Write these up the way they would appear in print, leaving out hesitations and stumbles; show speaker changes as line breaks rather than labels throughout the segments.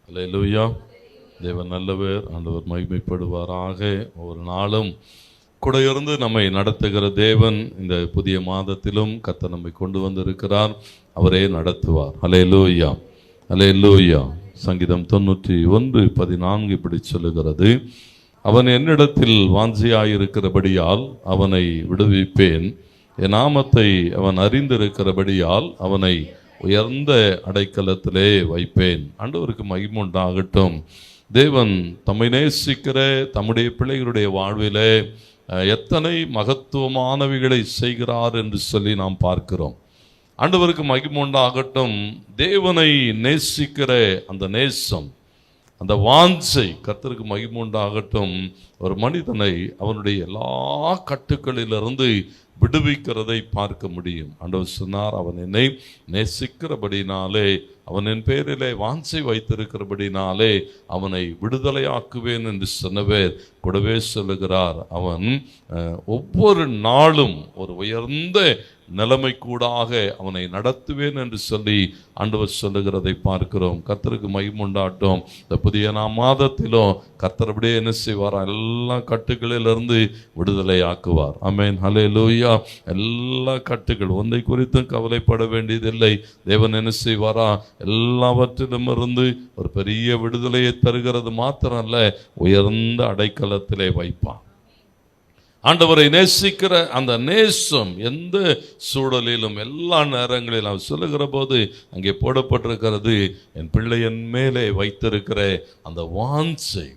அல்லேலூயா. தேவன் நல்லவர், ஆண்டவர் மகிமைப்படுவாராக. ஒவ்வொரு நாளும் கூட இருந்து நம்மை நடத்துகிற தேவன் இந்த புதிய மாதத்திலும் கர்த்தர் நம்மை கொண்டு வந்திருக்கிறார். அவரே நடத்துவார். அல்லேலூயா, அல்லேலூயா. சங்கீதம் 91:14 இப்படி சொல்லுகிறது, அவன் என்னிடத்தில் வாஞ்சியாயிருக்கிறபடியால் அவனை விடுவிப்பேன், என் நாமத்தை அவன் அறிந்திருக்கிறபடியால் அவனை உயர்ந்த அடைக்கலத்திலே வைப்பேன். ஆண்டவருக்கு மகிமை உண்டாகட்டும். தேவன் தம்மை நேசிக்கிற தம்முடைய பிள்ளைகளுடைய வாழ்விலே எத்தனை மகத்துவமானவைகளை செய்கிறார் என்று சொல்லி நாம் பார்க்கிறோம். ஆண்டவருக்கு மகிமை உண்டாகட்டும். தேவனை நேசிக்கிற அந்த நேசம், அந்த வாஞ்சை, கர்த்தருக்கு மகிமை உண்டாகட்டும், ஒரு மனிதனை அவனுடைய எல்லா கட்டுக்களிலிருந்து விடுவிக்கிறதை பார்க்க முடியும். ஆண்டவர் சொன்னார், அவன் என்னை நேசிக்கிறபடினாலே, அவன் என் பேரிலே வாஞ்சை வைத்திருக்கிறபடினாலே அவனை விடுதலையாக்குவேன் என்று சொன்னவர் கூடவே சொல்லுகிறார், அவன் ஒவ்வொரு நாளும் ஒரு உயர்ந்த நிலைமை கூடாக அவனை நடத்துவேன் என்று சொல்லி ஆண்டவர் சொல்லுகிறதை பார்க்கிறோம். கர்த்தருக்கு மகிமை உண்டாகட்டும். இந்த புதிய மாதத்திலும் கர்த்தர் அப்படியே என்ன செய்வார், எல்லா கட்டுகளிலிருந்து விடுதலை ஆக்குவார். ஆமென், ஹல்லேலூயா. எல்லா கட்டுகள் ஒன்றை குறித்தும் கவலைப்பட வேண்டியதில்லை. தேவன் என்ன செய்வாரா, எல்லாவற்றிலும் இருந்து ஒரு பெரிய விடுதலையை தருகிறது மாத்திரம் அல்ல, உயர்ந்த அடைக்கலத்திலே வைப்பான். ஆண்டவரை நேசிக்கிற அந்த நேசம் எந்த சூழலிலும் எல்லா நேரங்களிலும் அவர் சொல்லுகிற போது அங்கே போடப்பட்டிருக்கிறது, என் பிள்ளை என் மேலே வைத்திருக்கிற அந்த வாஞ்சை.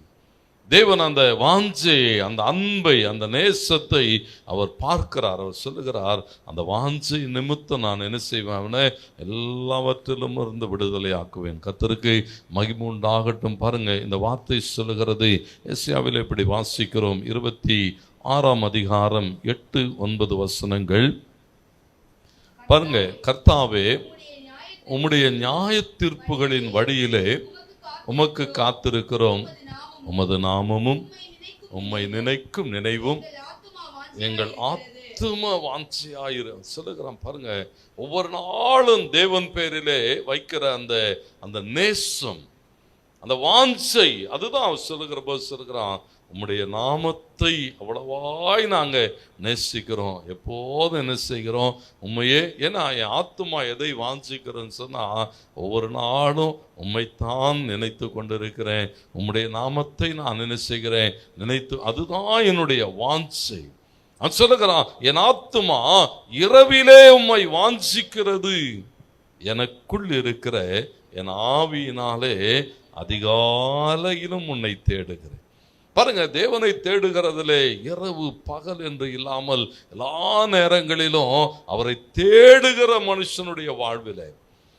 தேவன் அந்த வாஞ்சையை, அந்த அன்பை, அந்த நேசத்தை அவர் பார்க்கிறார். அவர் சொல்லுகிறார், அந்த வாஞ்சை நிமித்தம் நான் என்ன செய்வேன், அவனை எல்லாவற்றிலும் இருந்து விடுதலை ஆக்குவேன். கர்த்தருக்கு மகிமை உண்டாகட்டும். பாருங்க, இந்த வார்த்தை சொல்லுகிறது, எசேயாவில் இப்படி வாசிக்கிறோம், 26ஆம் அதிகாரம் 8-9 வசனங்கள். பாருங்க, கர்த்தாவே உம்முடைய நியாய தீர்ப்புகளின் வழியிலே உமக்கு காத்திருக்கிறோம், உமது நாமமும் உம்மை நினைக்கும் நினைவும் எங்கள் ஆத்தும வாஞ்சியாயிரு சொல்லுகிறான். பாருங்க, ஒவ்வொரு நாளும் தேவன் பேரிலே வைக்கிற அந்த நேசம், அந்த வாஞ்சை, அதுதான் அவர் சொல்லுகிற போது சொல்லுகிறான், உம்முடைய நாமத்தை அவ்வளவாய் நாங்கள் நேசிக்கிறோம். எப்போதும் என்ன செய்கிறோம், உண்மையே. ஏன்னா என் ஆத்துமா எதை வாஞ்சிக்கிறேன்னு சொன்னால், ஒவ்வொரு நாளும் உம்மைத்தான் நினைத்து கொண்டிருக்கிறேன், உம்முடைய நாமத்தை நான் என்ன செய்கிறேன், நினைத்து, அதுதான் என்னுடைய வாஞ்சை. அவன் சொல்லுகிறான், என் ஆத்துமா இரவிலே உம்மை வாஞ்சிக்கிறது, எனக்குள் இருக்கிற என் ஆவியினாலே அதிகாலையிலும் உன்னை தேடுகிறேன். பாருங்க, தேவனை தேடுகிறதிலே இரவு பகல் என்று இல்லாமல் எல்லா நேரங்களிலும் அவரை தேடுகிற மனுஷனுடைய வாழ்விலே,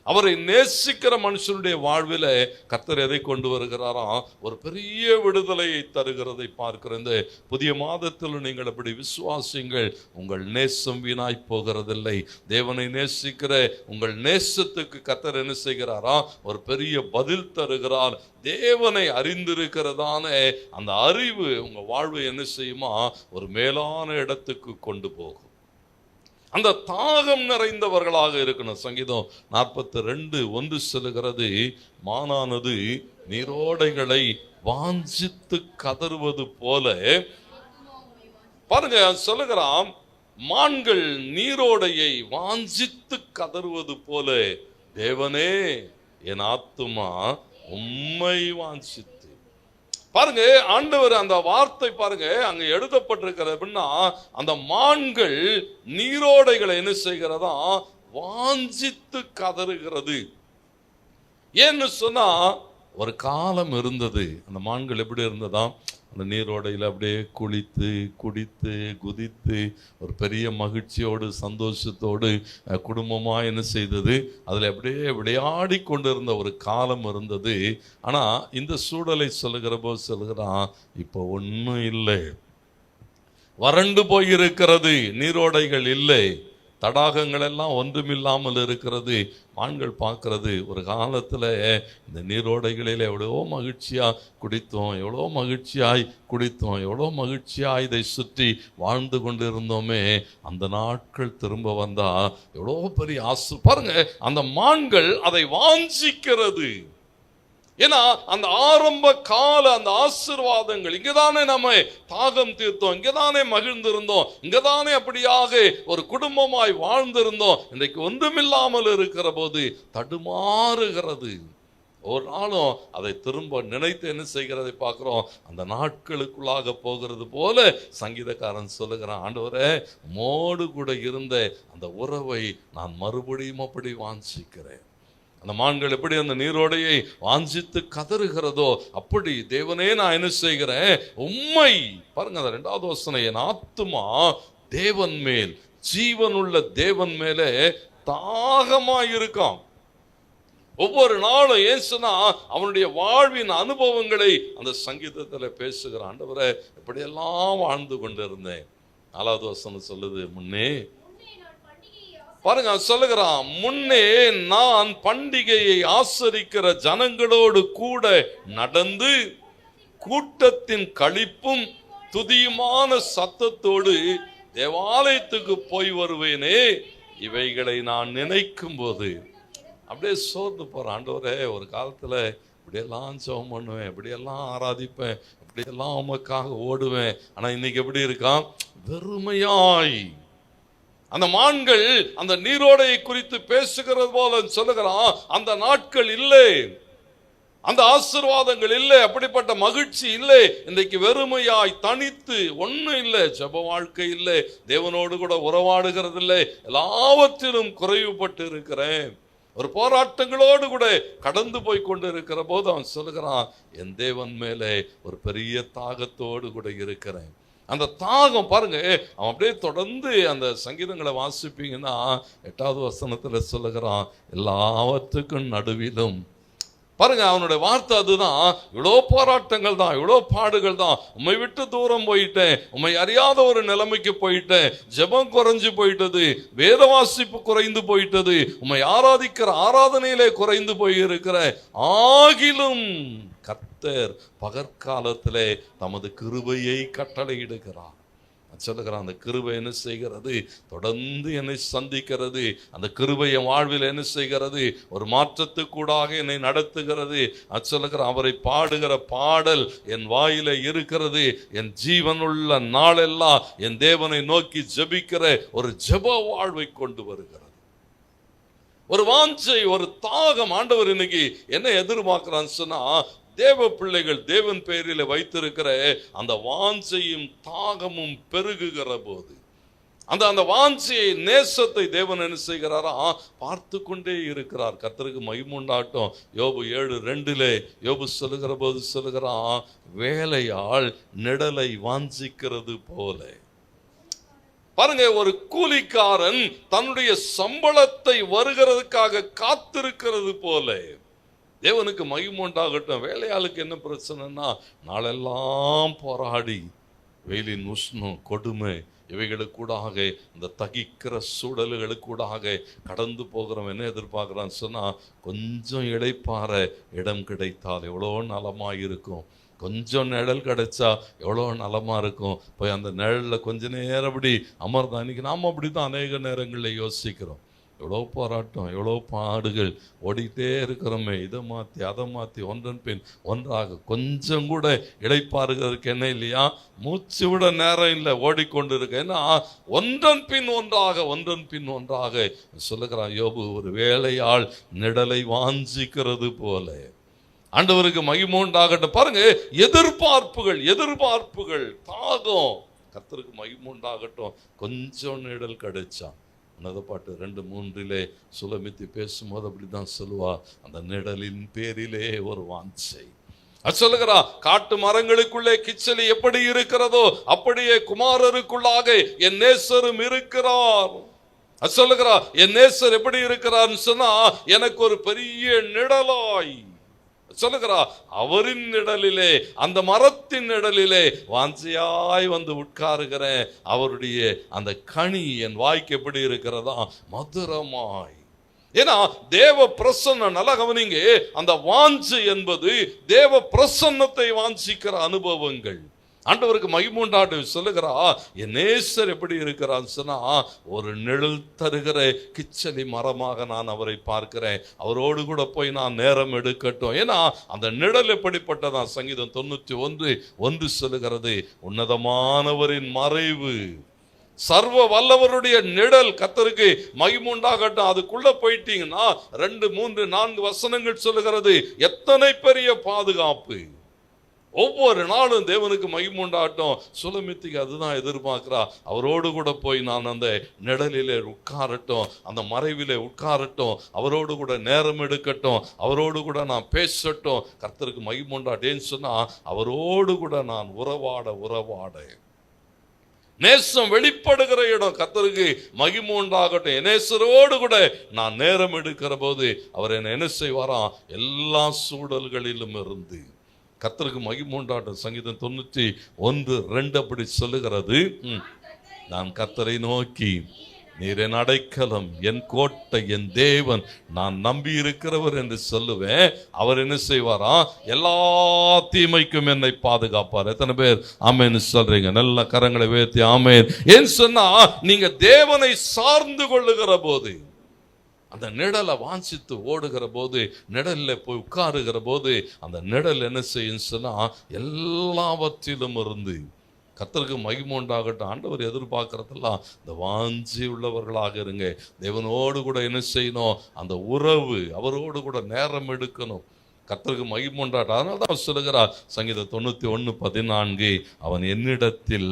அவரை நேசிக்கிற மனுஷனுடைய வாழ்வில் கர்த்தர் எதை கொண்டு வருகிறாராம், ஒரு பெரிய விடுதலையை தருகிறதை பார்க்கிற இந்த புதிய மாதத்தில் நீங்கள் அப்படி விசுவாசிங்கள். உங்கள் நேசம் வீணாய் போகிறதில்லை. தேவனை நேசிக்கிற உங்கள் நேசத்துக்கு கர்த்தர் என்ன செய்கிறாரா, ஒரு பெரிய பதில் தருகிறார். தேவனை அறிந்திருக்கிறதான அந்த அறிவு உங்கள் வாழ்வை என்ன செய்யுமா, ஒரு மேலான இடத்துக்கு கொண்டு போகும். அந்த தாகம் நிறைந்தவர்களாக இருக்கணும். சங்கீதம் 42:1 சொல்லுகிறது, மானானது நீரோடைகளை வாஞ்சித்து கதறுவது போல. பாருங்க, சொல்லுகிறான், மான்கள் நீரோடையை வாஞ்சித்து கதறுவது போல தேவனே என் ஆத்துமா உம்மை வாஞ்சித்து. பாருங்க, ஆண்டவர் அந்த வார்த்தை பாருங்க அங்க எழுதப்பட்டிருக்கிறது. அப்படின்னா அந்த மான்கள் நீரோடைகளை என்ன செய்கிறதா, வாஞ்சித்து கதறுகிறது. ஏன்னு சொன்னா, ஒரு காலம் இருந்தது, அந்த மான்கள் எப்படி இருந்ததா, அந்த நீரோடையில் அப்படியே குளித்து குடித்து குதித்து ஒரு பெரிய மகிழ்ச்சியோடு சந்தோஷத்தோடு குடும்பமாக என்ன செய்தது, அதில் அப்படியே விளையாடி கொண்டிருந்த ஒரு காலம் இருந்தது. ஆனால் இந்த சூழலை சொல்லுகிற போது சொல்லுகிறான், இப்போ ஒன்றும் இல்லை, வறண்டு போயிருக்கிறது, நீரோடைகள் இல்லை. தடாகங்கள் எல்லாம் ஒன்றுமில்லாமல் இருக்கிறது. மான்கள் பார்க்கறது, ஒரு காலத்தில் இந்த நீரோடைகளில் எவ்வளோ மகிழ்ச்சியாக குடித்தோம், எவ்வளோ மகிழ்ச்சியாய் குடித்தோம், எவ்வளோ மகிழ்ச்சியாக இதை சுற்றி வாழ்ந்து கொண்டு இருந்தோமே, அந்த நாட்கள் திரும்ப வந்தா எவ்வளோ பெரிய பாருங்க, அந்த மான்கள் அதை வாஞ்சிக்கிறது. ஏன்னா அந்த ஆரம்ப கால அந்த ஆசீர்வாதங்கள், இங்கதானே நம்ம தாகம் தீர்த்தோம், இங்கதானே மகிழ்ந்திருந்தோம், இங்கதானே அப்படியாக ஒரு குடும்பமாய் வாழ்ந்திருந்தோம். இன்றைக்கு ஒன்றுமில்லாமல் இருக்கிற போது தடுமாறுகிறது. ஒரு நாளும் அதை திரும்ப நினைத்து என்ன செய்கிறதை பார்க்கிறோம், அந்த நாட்களுக்குள்ளாக போகிறது போல சங்கீதக்காரன் சொல்லுகிறான், ஆண்டவரே மோடு கூட இருந்த அந்த உறவை நான் மறுபடியும் அப்படி வாஞ்சிக்கிறேன். அந்த மான்கள் எப்படி அந்த நீரோடையை வாஞ்சித்து கதறுகிறதோ அப்படி தேவனே நான் என்ன செய்கிறேன், உம்மை பாருங்க, அந்த 2வது வசனம், என் ஆத்துமா தேவன் மேல், ஜீவனுள்ள தேவன் மேலே தாகமாயிருக்கான். ஒவ்வொரு நாளும் ஏசுனா அவனுடைய வாழ்வின் அனுபவங்களை அந்த சங்கீதத்தில் பேசுகிறான். ஆண்டவரே இப்படியெல்லாம் வாழ்ந்து கொண்டிருந்தேன். 4வது வசனம் சொல்லுது, முன்னே பாருங்க சொல்லுகிறான், முன்னே நான் பண்டிகையை ஆசரிக்கிற ஜனங்களோடு கூட நடந்து கூட்டத்தின் களிப்பும் துதியுமான சத்தத்தோடு தேவாலயத்துக்கு போய் வருவேனே, இவைகளை நான் நினைக்கும் போது அப்படியே சோர்ந்து போறேன். ஆண்டவரே ஒரு காலத்துல இப்படியெல்லாம் ஜெபம் பண்ணுவேன், இப்படியெல்லாம் ஆராதிப்பேன், இப்படியெல்லாம் உமக்காக ஓடுவேன், ஆனா இன்னைக்கு எப்படி இருக்கான், வெறுமையாய். அந்த மான்கள் அந்த நீரோடையை குறித்து பேசுகிறது போல சொல்லுகிறான், அந்த நாட்கள் இல்லை, அந்த ஆசீர்வாதங்கள் இல்லை, அப்படிப்பட்ட மகிழ்ச்சி இல்லை. இன்றைக்கு வெறுமையாய் தனித்து ஒன்றும் இல்லை, ஜெப வாழ்க்கை இல்லை, தேவனோடு கூட உறவாடுகிறது இல்லை, எல்லாவற்றிலும் குறைவுபட்டு இருக்கிறேன். ஒரு போராட்டங்களோடு கூட கடந்து போய் கொண்டு இருக்கிற போது அவன் சொல்லுகிறான், என் தேவன் மேலே ஒரு பெரிய தாகத்தோடு கூட இருக்கிறேன். அந்த தாகம் பாருங்க, அவன் அப்படியே தொடர்ந்து அந்த சங்கீதங்களை வாசிப்பீங்கன்னா 8வது வசனத்துல சொல்லுகிறான், எல்லாவற்றுக்கும் நடுவிலும் பாருங்க, அவனுடைய வார்த்தை அதுதான், இவ்வளோ போராட்டங்கள் தான், இவ்வளோ பாடுகள் தான், உம்மை விட்டு தூரம் போயிட்டேன், உம்மை அறியாத ஒரு நிலைமைக்கு போயிட்டேன், ஜெபம் குறைஞ்சு போயிட்டது, வேத வாசிப்பு குறைந்து போயிட்டது, உம்மை ஆராதிக்கிற ஆராதனையிலே குறைந்து போயிருக்கிற, ஆகிலும் கர்த்தர் பகற்காலத்திலே தமது கிருபையை கட்டளையிடுகிறார். சொல்லுகிறான், அந்த கிருபை என்ன செய்கிறது, தொடர்ந்து என்னை சந்திக்கிறது. அந்த கிருபை என் வாழ்வில் என்ன செய்கிறது, ஒரு மாற்றத்துக்கூடாக என்னை நடத்துகிறது. சொல்லுகிறான், அவரை பாடுகிற பாடல் என் வாயில இருக்கிறது. என் ஜீவனுள்ள நாளெல்லாம் என் தேவனை நோக்கி ஜெபிக்கிற ஒரு ஜெப வாழ்வை கொண்டு வருகிறது. ஒரு வாஞ்சை, ஒரு தாகம். ஆண்டவர் இன்னைக்கு என்ன எதிர்பார்க்கிறான்னு சொன்னா, தேவ பிள்ளைகள் தேவன் பெயரில் வைத்திருக்கிற அந்த வாஞ்சையும் தாகமும் பெருகுகிற போது, அந்த வாஞ்சையை, நேசத்தை தேவன் என்ன செய்கிறாரா, பார்த்து கொண்டே இருக்கிறார். கர்த்தருக்கு மகிமை உண்டாகட்டும். யோபு 7:2 யோபு சொல்லுகிற போது சொல்லுகிறான், வேலையாள் நிழலை வாஞ்சிக்கிறது போல. பாருங்க, ஒரு கூலிக்காரன் தன்னுடைய சம்பளத்தை வருகிறதுக்காக காத்திருக்கிறது போல. தேவனுக்கு மகிமை உண்டாகட்டும். வேலையாளுக்கு என்ன பிரச்சனைனா, நாளெல்லாம் போராடி வெயிலின் உஷ்ணம், கொடுமை, இவைகளுக்கூடாக இந்த தகிக்கிற சூழல்களுக்கூடாக கடந்து போகிறவன் என்ன எதிர்பார்க்குறான்னு சொன்னால், கொஞ்சம் இளைப்பாற இடம் கிடைத்தால் எவ்வளோ நலமாக இருக்கும், கொஞ்சம் நிழல் கிடைச்சா எவ்வளோ நலமாக இருக்கும், போய் அந்த நிழலில் கொஞ்ச நேரம் அப்படி அமர்ந்தான். இன்னைக்கு நாம் அப்படி தான் அநேக நேரங்களில் யோசிக்கிறோம். எவ்வளோ போராட்டம், எவ்வளோ பாடுகள், ஓடிட்டே இருக்கிறோமே, இதை மாற்றி அதை மாற்றி ஒன்றன் பின் ஒன்றாக. கொஞ்சம் கூட இளைப்பாறுகிறதுக்கு என்ன இல்லையா, மூச்சு விட நேரம் இல்லை, ஓடிக்கொண்டு இருக்க. ஏன்னா ஒன்றன் பின் ஒன்றாக, ஒன்றன் பின் ஒன்றாக சொல்லுகிறான் யோபு, ஒரு வேலையாள் நிழலை வாஞ்சிக்கிறது போல. ஆண்டவருக்கு மகிமை உண்டாகட்டும். பாருங்க, எதிர்பார்ப்புகள், தாகம். கர்த்தருக்கு மகிமை உண்டாகட்டும். கொஞ்சம் நிழல் கிடைச்சா, உன்னத பாட்டு 2:3 சுலமித்தி பேசும்போது அப்படிதான் சொல்லுவா, அந்த நிழலின் பேரிலே ஒரு வாஞ்சை. சொல்லுகிறா, காட்டு மரங்களுக்குள்ளே கிச்சலி எப்படி இருக்கிறதோ அப்படியே குமாரருக்குள்ளாக என் நேசரும் இருக்கிறார். சொல்லுகிறா, என் நேசர் எப்படி இருக்கிறார்னு சொன்னா, எனக்கு ஒரு பெரிய நிழலாய். சொல்லுகிறா, அவரின் நிழலிலே, அந்த மரத்தின் நிழலிலே வாஞ்சையாய் வந்து உட்காருகிறேன். அவருடைய அந்த கனி என் வாய்க்கு எப்படி இருக்கிறதா? மதுரமாய். ஏன்னா தேவ பிரசன்னம், நல்லா கவனிங்க, அந்த வாஞ்சை என்பது தேவ பிரசன்னத்தை வாஞ்சிக்கிற அனுபவங்கள். ஆண்டவருக்கு மகிமுண்டாட்டு சொல்லுகிறா, என் நேசர் எப்படி இருக்கிறான்னு சொன்னா, ஒரு நிழல் தருகிற கிச்சலி மரமாக நான் அவரை பார்க்கிறேன். அவரோடு கூட போய் நான் நேரம் எடுக்கட்டும். ஏன்னா அந்த நிழல் எப்படிப்பட்டதான்? சங்கீதம் 91:1 சொல்லுகிறது, உன்னதமானவரின் மறைவு, சர்வ வல்லவருடைய நிழல். கர்த்தருக்கு மகிமுண்டாகட்டும். அதுக்குள்ள போயிட்டீங்கன்னா 2, 3, 4 வசனங்கள் சொல்லுகிறது, எத்தனை பெரிய பாதுகாப்பு. ஒவ்வொரு நாளும் தேவனுக்கு மகிமுண்டாகட்டும். சுலமித்திக்கு அதுதான் எதிர்பார்க்கிறா. அவரோடு கூட போய் நான் அந்த நிழலிலே உட்காரட்டும், அந்த மறைவிலே உட்காரட்டும், அவரோடு கூட நேரம் எடுக்கட்டும், அவரோடு கூட நான் பேசட்டும். கர்த்தருக்கு மகிமுண்டாட்டேன்னு சொன்னா, அவரோடு கூட நான் உறவாட நேசம் வெளிப்படுகிற இடம். கர்த்தருக்கு மகிமை உண்டாகட்டும். நேசரோடு கூட நான் நேரம் எடுக்கிற போது அவர் என்ன செய்வாராம்? எல்லா சூழல்களிலும் இருந்து. கர்த்தருக்கு மகிமை உண்டாகட்டும். சங்கீதம் 91:2 அப்படி சொல்லுகிறது, நான் கர்த்தரை நோக்கி, நீர் என் அடைக்கலம், என் கோட்டை, என் தேவன், நான் நம்பி இருக்கிறவர் என்று சொல்லுவேன். அவர் என்ன செய்வாரா? எல்லா தீமைக்கும் என்னை பாதுகாப்பார். எத்தனை பேர் ஆமென் சொல்றீங்க? நல்ல கரங்களை உயர்த்தி ஆமென். ஏன் சொன்னா, நீங்க தேவனை சார்ந்து கொள்ளுகிற போது, அந்த நிழலை வாஞ்சித்து ஓடுகிற போது, நிழலில் போய் உட்காருகிற போது, அந்த நிழல் என்ன செய்யும் சொன்னா, எல்லாவற்றிலும் இருந்து. கர்த்தருக்கு மகிமை உண்டாகட்டும். ஆண்டவர் எதிர்பார்க்கறதெல்லாம் இந்த வாஞ்சி உள்ளவர்களாக இருங்க. தேவனோடு கூட என்ன செய்யணும்? அந்த உறவு, அவரோடு கூட நேரம் எடுக்கணும். கர்த்தருக்கு மகிமை உண்டாகட்டும். அதனால தான் சொல்லுகிறார் சங்கீதம் 91:14, அவன் என்னிடத்தில்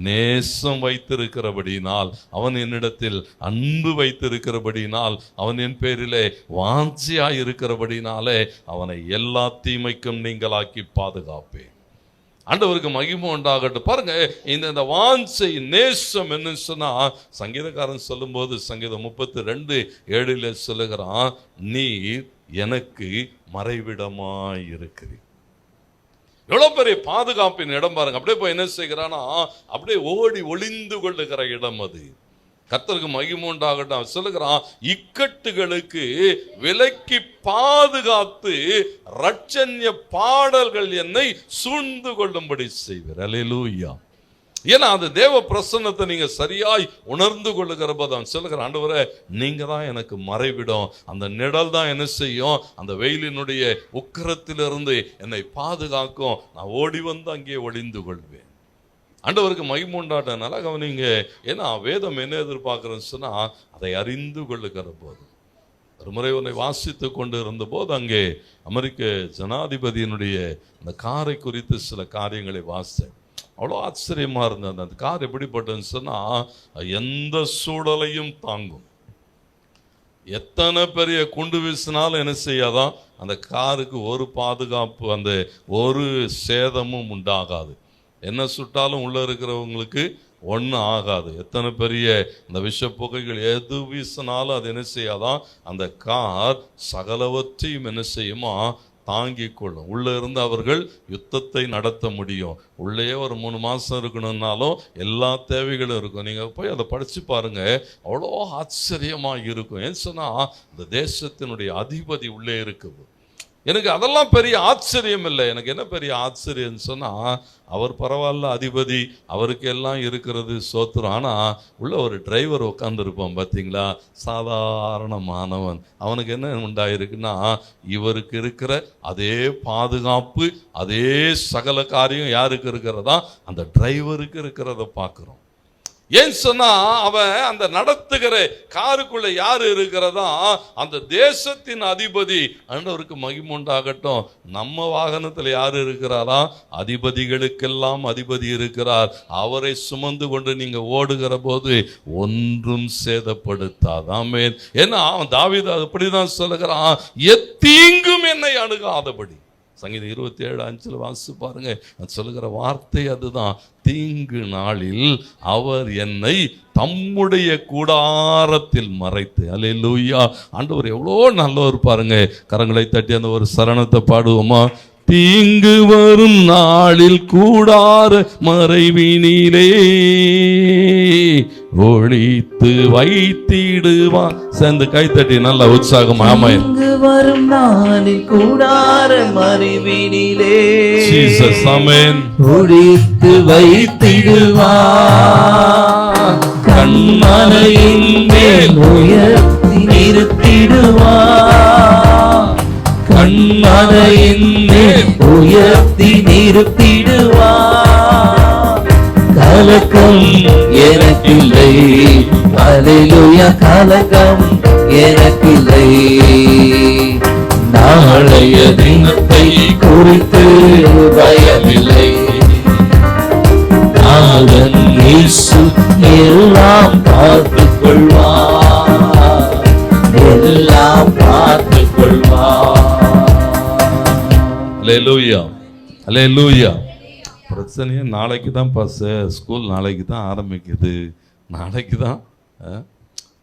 நேசம் வைத்திருக்கிறபடினால், அவன் என்னிடத்தில் அன்பு வைத்திருக்கிறபடினால், அவன் என் பேரிலே வாஞ்சியாய் இருக்கிறபடினாலே அவனை எல்லா தீமைக்கும் நீங்களாக்கி பாதுகாப்பேன். ஆண்டவருக்கு மகிமை உண்டாகட்டும். பாருங்க, இந்த வாஞ்சை நேசம் என்ன சொன்னா, சங்கீதக்காரன் சொல்லும்போது சங்கீதம் 32:7 சொல்லுகிறான், நீர் எனக்கு மறைவிடமாய் இருக்கிறீர். எவ்வளவு பெரிய பாதுகாப்பின் இடம் பாருங்க. அப்படியே போய் என்ன செய்கிறானா, அப்படியே ஓடி ஒளிந்து கொள்ளுகிற இடம் அது. கர்த்தருக்கு மகிமை உண்டாகட்டும். சொல்லுகிறான், இக்கட்டுகளுக்கு விலக்கி பாதுகாத்து இரட்சண்ய பாடல்கள் என்னை சூழ்ந்து கொள்ளும்படி செய்வார். அல்லேலூயா. ஏன்னா அந்த தேவ பிரசன்னத்தை நீங்க சரியாய் உணர்ந்து கொள்ளுகிற போது அவன் சொல்லுகிற, ஆண்டவரே நீங்க தான் எனக்கு மறைவிடம். அந்த நிழல் தான் என்ன செய்யும்? அந்த வெயிலினுடைய உக்கிரத்திலிருந்து என்னை பாதுகாக்கும். நான் ஓடி வந்து அங்கே ஒளிந்து கொள்வேன். ஆண்டவருக்கு மகிமை உண்டாகட்டும். நல்லா கவனிங்க. ஏன்னா வேதம் என்ன எதிர்பார்க்கிறேன்னு சொன்னா, அதை அறிந்து கொள்ளுகிற போது. ஒரு முறை உன்னை வாசித்து கொண்டு இருந்த போது அங்கே அமெரிக்க ஜனாதிபதியினுடைய அந்த காரை குறித்து சில காரியங்களை வாசித்தேன். அவ்வளோ ஆச்சரியமா இருந்தது. அந்த கார் எப்படிப்பட்டதுன்னு சொன்னா, எந்த சூழலையும் தாங்கும். எத்தனை பெரிய குண்டு வீசினாலும் என்ன செய்யாதான், அந்த காருக்கு ஒரு பாதுகாப்பு, அந்த ஒரு சேதமும் உண்டாகாது. என்ன சுட்டாலும் உள்ள இருக்கிறவங்களுக்கு ஒன்றும் ஆகாது. எத்தனை பெரிய இந்த விஷ புகைகள் எது வீசினாலும் அது என்ன செய்யாதான், அந்த கார் சகலவற்றையும் என்ன செய்யுமா? தாங்கிக் கொள்ளும். உள்ளே இருந்து அவர்கள் யுத்தத்தை நடத்த முடியும். உள்ளே ஒரு 3 மாதம் இருக்கணும்னாலும் எல்லா தேவைகளும் இருக்கும். நீங்கள் போய் அதை படித்து பாருங்க, அவ்வளோ ஆச்சரியமாக இருக்கும். ஏன்னு சொன்னால், இந்த தேசத்தினுடைய அதிபதி உள்ளே இருக்குது. எனக்கு அதெல்லாம் பெரிய ஆச்சரியம் இல்லை. எனக்கு என்ன பெரிய ஆச்சரியம்னு சொன்னால், அவர் பரவாயில்ல அதிபதி, அவருக்கு எல்லாம் இருக்கிறது சோத்திரம். ஆனால் உள்ள ஒரு டிரைவர் உட்காந்துருப்பான் பார்த்தீங்களா, சாதாரணமானவன். அவனுக்கு என்ன உண்டாயிருக்குன்னா, இவருக்கு இருக்கிற அதே பாதுகாப்பு, அதே சகல காரியம் யாருக்கு இருக்கிறதா? அந்த டிரைவருக்கு இருக்கிறத பார்க்குறோம். ஏன் சொன்னா, அவன் அந்த நடத்துகிற காருக்குள்ள யாரு இருக்கிறதா? அந்த தேசத்தின் அதிபதி. ஆண்டவருக்கு மகிமை உண்டாகட்டும். நம்ம வாகனத்தில் யாரு இருக்கிறாரா? அதிபதிகளுக்கெல்லாம் அதிபதி இருக்கிறார். அவரை சுமந்து கொண்டு நீங்க ஓடுகிற போது ஒன்றும் சேதப்படுத்தாது. ஆமென். ஏன்னா அவன் தாவீது அப்படிதான் சொல்லுகிறான், எத்தீங்கும் என்னை அணுகாதபடி. சங்கீதம் 27:5 வாசிச்சு பாருங்க. சொல்லுகிற வார்த்தை அதுதான். தீங்கு நாளில் அவர் என்னை தம்முடைய கூடாரத்தில் மறைத்து. அல்லேலூயா. ஆண்டவர் எவ்வளோ நல்லவர் பாருங்க. கரங்களை தட்டி அந்த ஒரு சரணத்தை பாடுவோமா? தீங்கு வரும் நாளில் கூடார மறைவினிலே ஒழித்து வைத்திடுவான். சேர்ந்து கைத்தட்டி நல்ல உற்சாகம். ஆமென்.
தீங்கு வரும் நாளில் கூடார மறைவினிலே
ஜீசஸ். ஆமென்.
ஒழித்து வைத்திடுவான். கண்மலையின் மேல் உயர்த்தி நிறுத்திடுவான். கண்மலையின் மேல் உயர்த்தி நிறுத்திடுவான். கலக்கம் எனக்கில்லை. அல்லேலூயா. கலக்கம் எனக்கில்லை. நாளைய தினத்தை குறித்து பயமில்லை. நாதன் இயேசு எல்லாம் பார்த்துக் கொள்வார். எல்லாம் பார்த்துக் கொள்வார்.
அல்லேலூயா. அல்லேலூயா. பிரச்சனையே நாளைக்கு தான் ஸ்கூல் நாளைக்கு தான் ஆரம்பிக்குது. நாளைக்கு தான்.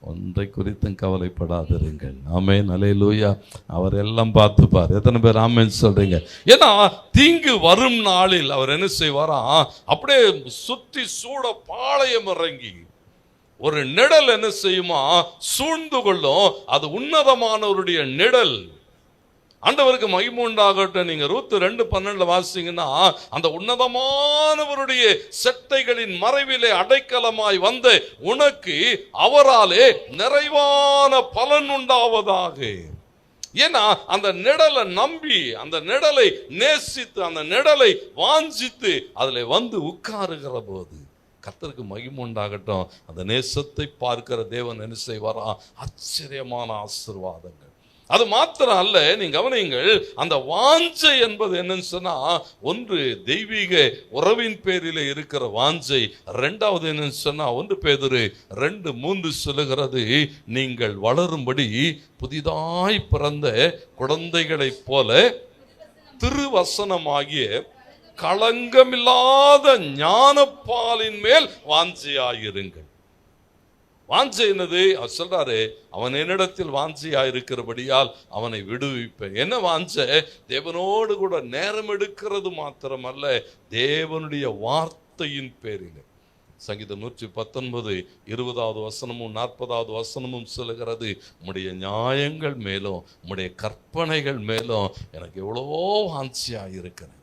ஒன்றை குறித்தும் கவலைப்படாதிருங்கள். ஆமென். அல்லேலூயா. அவர் எல்லாம் பார்த்துப்பார். எத்தனை பேர் ஆமென் சொல்றீங்க? ஏன்னா தீங்கு வரும் நாளில் அவர் என்ன செய்வாரா, அப்படியே சுற்றி சூட பாளையம் இறங்கி ஒரு நிழல் என்ன செய்யுமா, சூழ்ந்து கொள்ளும். அது உன்னதமானவருடைய நிழல். ஆண்டவருக்கு மகிமை உண்டாகட்டும். நீங்க ரூத் 2:12 வாசிங்கன்னா, அந்த உன்னதமானவருடைய செட்டைகளின் மறைவிலே அடைக்கலமாய் வந்த உனக்கு அவராலே நிறைவான பலன் உண்டாவதாக. ஏன்னா அந்த நிழலை நம்பி, அந்த நிழலை நேசித்து, அந்த நிழலை வாஞ்சித்து அதுல வந்து உட்காருகிற போது கர்த்தருக்கு மகிமை உண்டாகட்டும். அந்த நேசத்தை பார்க்கிற தேவன் என்ன செய்வாரா, ஆச்சரியமான ஆசீர்வாதங்கள். அது மாத்திரம் அல்ல, நீங்க கவனியுங்கள். அந்த வாஞ்சை என்பது என்னன்னு சொன்னா, ஒன்று தெய்வீக உறவின் பேரிலே இருக்கிற வாஞ்சை. இரண்டாவது என்னன்னு சொன்னா, 1 பேதுரு 2:3 சொல்லுகிறது, நீங்கள் வளரும்படி புதிதாய் பிறந்த குழந்தைகளைப் போல திருவசனமாகிய களங்கமில்லாத ஞானப்பாலின் மேல் வாஞ்சையாயிருங்கள். வாஞ்சை என்னது? அவர் சொல்றாரு, அவன் என்னிடத்தில் வாஞ்சையா இருக்கிறபடியால் அவனை விடுவிப்பேன். என்ன வாஞ்சை? தேவனோடு கூட நேரம் எடுக்கிறது மாத்திரமல்ல, தேவனுடைய வார்த்தையின் பேரில். சங்கீதம் 119 20வது வசனமும் 40வது வசனமும் சொல்லுகிறது, உம்முடைய நியாயங்கள் மேலும் உம்முடைய கற்பனைகள் மேலும் எனக்கு எவ்வளவோ வாஞ்சையா இருக்கிறேன்.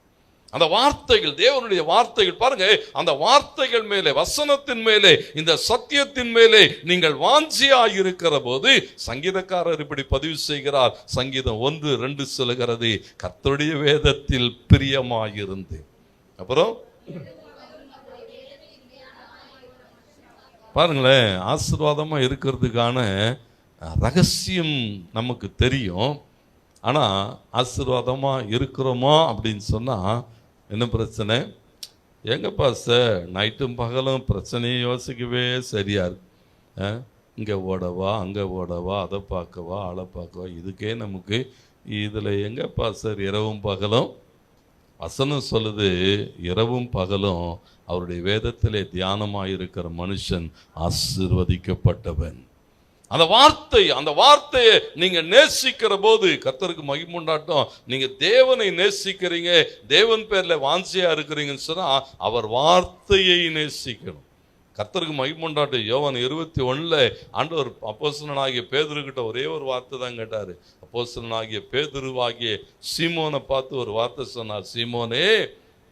அந்த வார்த்தைகள், தேவனுடைய வார்த்தைகள் பாருங்க, அந்த வார்த்தைகள் மேலே, வசனத்தின் மேலே, இந்த சத்தியத்தின் மேலே நீங்கள் வாஞ்சியாய் இருக்கிற போது, சங்கீதக்காரர் இப்படி பதிவு செய்கிறார். சங்கீதம் 1:2 சொல்லுகிறது, கர்த்தருடைய வேதத்தில் பிரியமாயிருந்து. அப்புறம் பாருங்களேன், ஆசீர்வாதமா இருக்கிறதுக்கான ரகசியம் நமக்கு தெரியும். ஆனா ஆசீர்வாதமா இருக்கிறோமா அப்படின்னு சொன்னா என்ன பிரச்சனை? எங்கப்பா சார் நைட்டும் பகலும் பிரச்சனையை யோசிக்கவே சரியா இருக்கு. இங்கே ஓடவா, அங்கே ஓடவா, அதை பார்க்கவா, ஆளை பார்க்கவா, இதுக்கே நமக்கு இதில் எங்கப்பா சார் இரவும் பகலும்? வசனம் சொல்லுது, இரவும் பகலும் அவருடைய வேதத்திலே தியானமாக இருக்கிற மனுஷன் ஆசீர்வதிக்கப்பட்டவன். அந்த வார்த்தையை நீங்க நேசிக்கிற போது கர்த்தருக்கு மகிமை உண்டாட்டும். நீங்க தேவனை நேசிக்கிறீங்க, தேவன் பேர்ல வாஞ்சியா இருக்கிறீங்கன்னு சொன்னா அவர் வார்த்தையை நேசிக்கணும். கர்த்தருக்கு மகிமை உண்டாட்டும். யோவான் 21 ஆண்டவர் அப்போஸ்தலனாகிய பேதுருக்கிட்ட ஒரே ஒரு வார்த்தை தான் கேட்டாரு. அப்போஸ்தலனாகிய பேதுருவாகிய சீமோனை பார்த்து ஒரு வார்த்தை சொன்னார், சீமோனே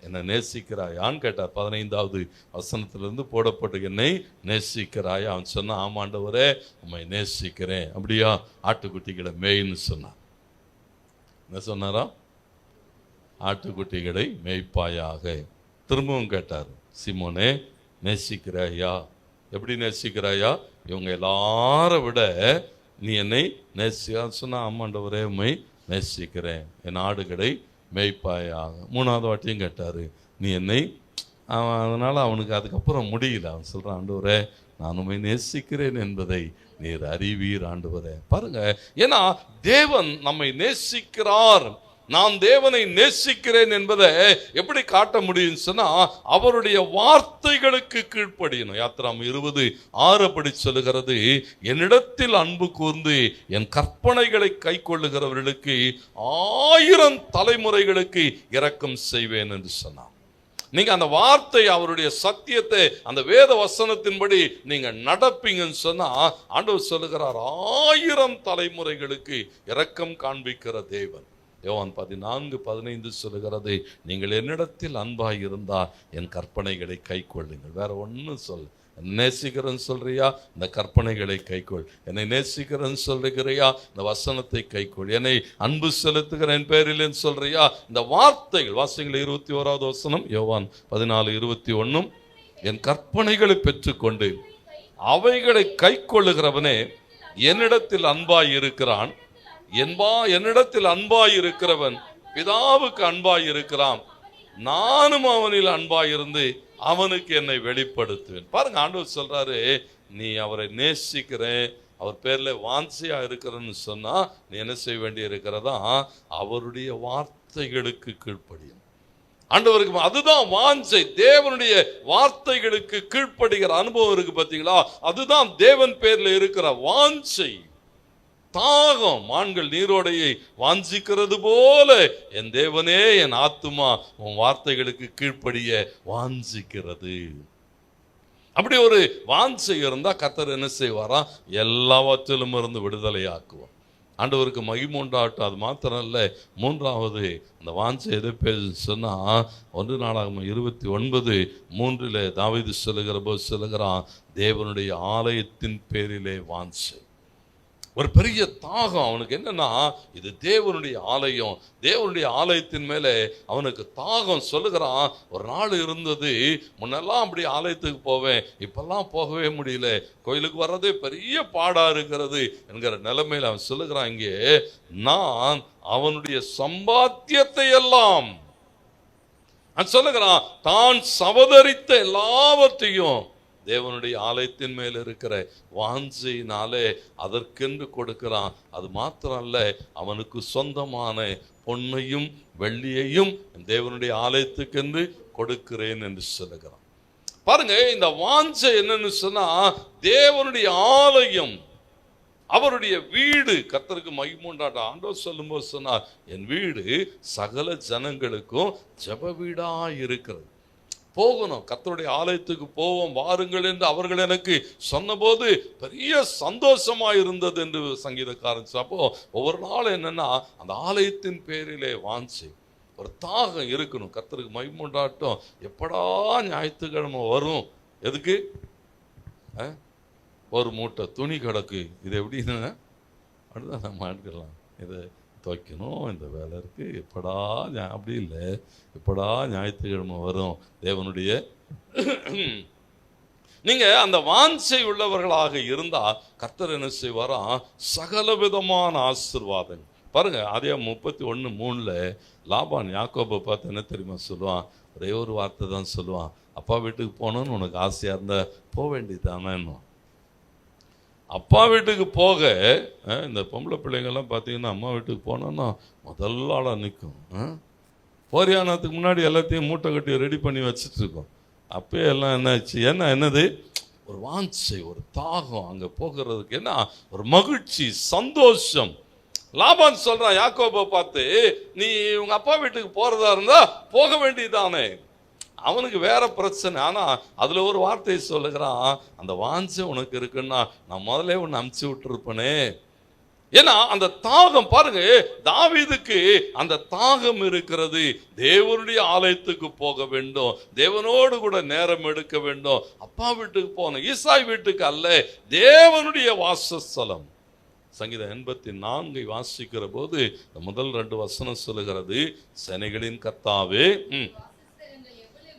என்னை நேசிக்கிறாயான்னு கேட்டார். 15வது வசனத்திலிருந்து போடப்பட்டு, என்னை நேசிக்கிறாயா? அவன் சொன்னான், ஆமாண்டவரே உம்மை நேசிக்கிறேன். அப்படியா? ஆட்டுக்குட்டிகளை மேய்ன்னு சொன்னார். என்ன சொன்னாரா? ஆட்டுக்குட்டிகளை மேய்ப்பாயாக. திரும்பவும் கேட்டார், சீமோனே நேசிக்கிறாயா? எப்படி நேசிக்கிறாயா? இவங்க எல்லாரை விட நீ என்னை நேசிக்கா சொன்னா, ஆமாண்டவரே உம்மை நேசிக்கிறேன், என் ஆடுகளை மேய்ப்பாயாக. 3வது வாட்டியும் கேட்டார், நீ என்னை. அதனால் அவனுக்கு அதுக்கப்புறம் முடியல. அவன் சொல்கிறான், ஆண்டவரே நான் உம்மை நேசிக்கிறேன் என்பதை நீர் அறிவீர் ஆண்டவரே. பாருங்க, ஏன்னா தேவன் நம்மை நேசிக்கிறார். நான் தேவனை நேசிக்கிறேன் என்பதை எப்படி காட்ட முடியும் சொன்னா அவருடைய வார்த்தைகளுக்கு கீழ்ப்படியணும். யாத்திராம் 20:6 படி சொல்லுகிறது, என்னிடத்தில் அன்பு கூர்ந்து என் கற்பனைகளை கை கொள்ளுகிறவர்களுக்கு 1000 தலைமுறைகளுக்கு இரக்கம் செய்வேன் என்று சொன்னான். நீங்க அந்த வார்த்தை, அவருடைய சத்தியத்தை, அந்த வேத வசனத்தின்படி நீங்க நடப்பீங்கன்னு சொன்னா ஆண்டவர் சொல்லுகிறார் 1000 தலைமுறைகளுக்கு இரக்கம் காண்பிக்கிற தேவன். யோவான் 14:15 சொல்லுகிறது, நீங்கள் என்னிடத்தில் அன்பாய் இருந்தால் என் கற்பனைகளை கை கொள்ளுங்கள். வேற ஒன்னும் சொல்ல. நேசிக்கிறேன்னு சொல்றியா, இந்த கற்பனைகளை கைக்கொள். என்னை நேசிக்கிறேன்னு சொல்லுகிறியா, இந்த வசனத்தை கைக்கொள். என்னை அன்பு செலுத்துகிறேன் பேரில்ன்னு சொல்றியா, இந்த வார்த்தைகள். வாசிங்கள் 21வது வசனம், யோவான் 14:21. என் கற்பனைகளை பெற்றுக்கொண்டு அவைகளை கை கொள்ளுகிறவனே என்னிடத்தில் அன்பாய் இருக்கிறான். என்னிடத்தில் அன்பாய் இருக்கிறவன் பிதாவுக்கு அன்பாய் இருக்கிறான். நானும் அவனில் அன்பாய் இருந்து அவனுக்கு என்னை வெளிப்படுத்துவேன். பாருங்க, ஆண்டவர் சொல்றாரு, நீ அவரை நேசிக்கிறேன், அவர் பேர்ல வாஞ்சையா இருக்கிறன்னு சொன்னா நீ என்ன செய்ய வேண்டி இருக்கிறதா, அவருடைய வார்த்தைகளுக்கு கீழ்ப்படியும். ஆண்டவருக்கு அதுதான் வாஞ்சை. தேவனுடைய வார்த்தைகளுக்கு கீழ்ப்படுகிற அனுபவம் இருக்கு பார்த்தீங்களா, அதுதான் தேவன் பேர்ல இருக்கிற வாஞ்சை, தாகம். மான்கள் நீரோடையை வாஞ்சிக்கிறது போல என் தேவனே, என் ஆத்துமா உன் வார்த்தைகளுக்கு கீழ்ப்படிய வாஞ்சிக்கிறது. அப்படி ஒரு வாஞ்சை இருந்தா கர்த்தர் என்ன செய்வாரா, எல்லாவற்றிலும் இருந்து விடுதலை ஆக்குவோம். ஆண்டவருக்கு மகிமை உண்டாகட்டும். அது மாத்திரம் இல்லை, 3வது அந்த வாஞ்சை எதை பேச சொன்னா 1 நாளாகமம் 29:3 தாவீது சொல்லுகிற போது சொல்லுகிறான், தேவனுடைய ஆலயத்தின் பேரிலே வாஞ்சை. ஒரு பெரிய தாகம் அவனுக்கு. என்னன்னா, இது தேவனுடைய ஆலயம், தேவனுடைய ஆலயத்தின் மேலே அவனுக்கு தாகம். சொல்லுகிறான், ஒரு நாள் இருந்தது, முன்னெல்லாம் அப்படி ஆலயத்துக்கு போவேன், இப்பெல்லாம் போகவே முடியல, கோயிலுக்கு வர்றதே பெரிய பாடா இருக்கிறது என்கிற நிலைமையில் அவன் சொல்லுகிறான், இங்கே நான் அவனுடைய சம்பாத்தியத்தை எல்லாம் சொல்லுகிறான், தான் சவதரித்த எல்லாவற்றையும் தேவனுடைய ஆலயத்தின் மேல் இருக்கிற வாஞ்சையினாலே அதற்கென்று கொடுக்கிறான். அது மாத்திரம் அல்ல, அவனுக்கு சொந்தமான பொன்னையும் வெள்ளியையும் தேவனுடைய ஆலயத்துக்கென்று கொடுக்கிறேன் என்று சொல்லுகிறான். பாருங்க, இந்த வாஞ்சை என்னன்னு சொன்னா, தேவனுடைய ஆலயம், அவருடைய வீடு கர்த்தருக்கு மகிமை உண்டாகட்டும். ஆண்டவர் சொல்லும்போது சொன்னார், என் வீடு சகல ஜனங்களுக்கும் ஜெப வீடா இருக்கிறது. போகணும், கர்த்தருடைய ஆலயத்துக்கு போவோம் வாருங்கள் என்று அவர்கள் எனக்கு சொன்னபோது பெரிய சந்தோஷமா இருந்தது என்று சங்கீதக்காரன். அப்போ ஒவ்வொரு நாள் என்னன்னா, அந்த ஆலயத்தின் பேரிலே வாஞ்சை, ஒரு தாகம் இருக்கணும். கர்த்தருக்கு மகிமை உண்டாகட்டும். எப்படா ஞாயிற்றுக்கிழமை வரும்? எதுக்கு? ஒரு மூட்டை துணி கிடக்கு, இது எப்படின்னு அப்படிதான் நம்ம ஆட்கலாம், இதை துவைக்கணும், இந்த வேலை இருக்குது, எப்படா அப்படி இல்லை, எப்படா ஞாயிற்றுக்கிழமை வரும் தேவனுடைய. நீங்க அந்த வாஞ்சை உள்ளவர்களாக இருந்தா கர்த்தர் என்ன செய்வாரா, சகல விதமான ஆசீர்வாதங்கள். பாருங்க, அதே 31:3 லாபான் யாக்கோபை பார்த்து என்ன தெரியுமா சொல்லுவான், ஒரே ஒரு வார்த்தை தான் சொல்லுவான், அப்பா வீட்டுக்கு போகணுன்னு உனக்கு ஆசையா இருந்தா போக வேண்டியதானே. அப்பா வீட்டுக்கு போக இந்த பொம்பளை பிள்ளைங்கள்லாம் பார்த்தீங்கன்னா அம்மா வீட்டுக்கு போனோன்னா முதல் ஆளாக நிற்கும். போரியானத்துக்கு முன்னாடி எல்லாத்தையும் மூட்டை கட்டி ரெடி பண்ணி வச்சுட்டு இருக்கோம். அப்பயே எல்லாம் என்னாச்சு, என்னது, ஒரு வாஞ்சை, ஒரு தாகம் அங்கே போகிறதுக்கு. என்ன ஒரு மகிழ்ச்சி, சந்தோஷம். லாபான் சொல்றான் யாக்கோபை பார்த்து, நீ உங்க அப்பா வீட்டுக்கு போறதா இருந்தா போக வேண்டியதானே. அவனுக்கு வேற பிரச்சனை. ஆனா அதுல ஒரு வார்த்தையை சொல்லுகிறான், அந்த வாஞ்சை உனக்கு இருக்குன்னா நான் முதல்ல உன்னை அமுச்சு விட்டுருப்பனே. ஏன்னா அந்த தாகம் பாருங்க, தாவீதுக்கு அந்த தாகம் இருக்கிறது. தேவனுடைய ஆலயத்துக்கு போக வேண்டும், தேவனோடு கூட நேரம் எடுக்க வேண்டும். அப்பா வீட்டுக்கு போன, ஈசாய் வீட்டுக்கு அல்ல, தேவனுடைய வாசஸ்தலம். சங்கீதம் 84 வாசிக்கிற போது முதல் 2 வசனம் சொல்லுகிறது, சேனைகளின் கர்த்தாவே,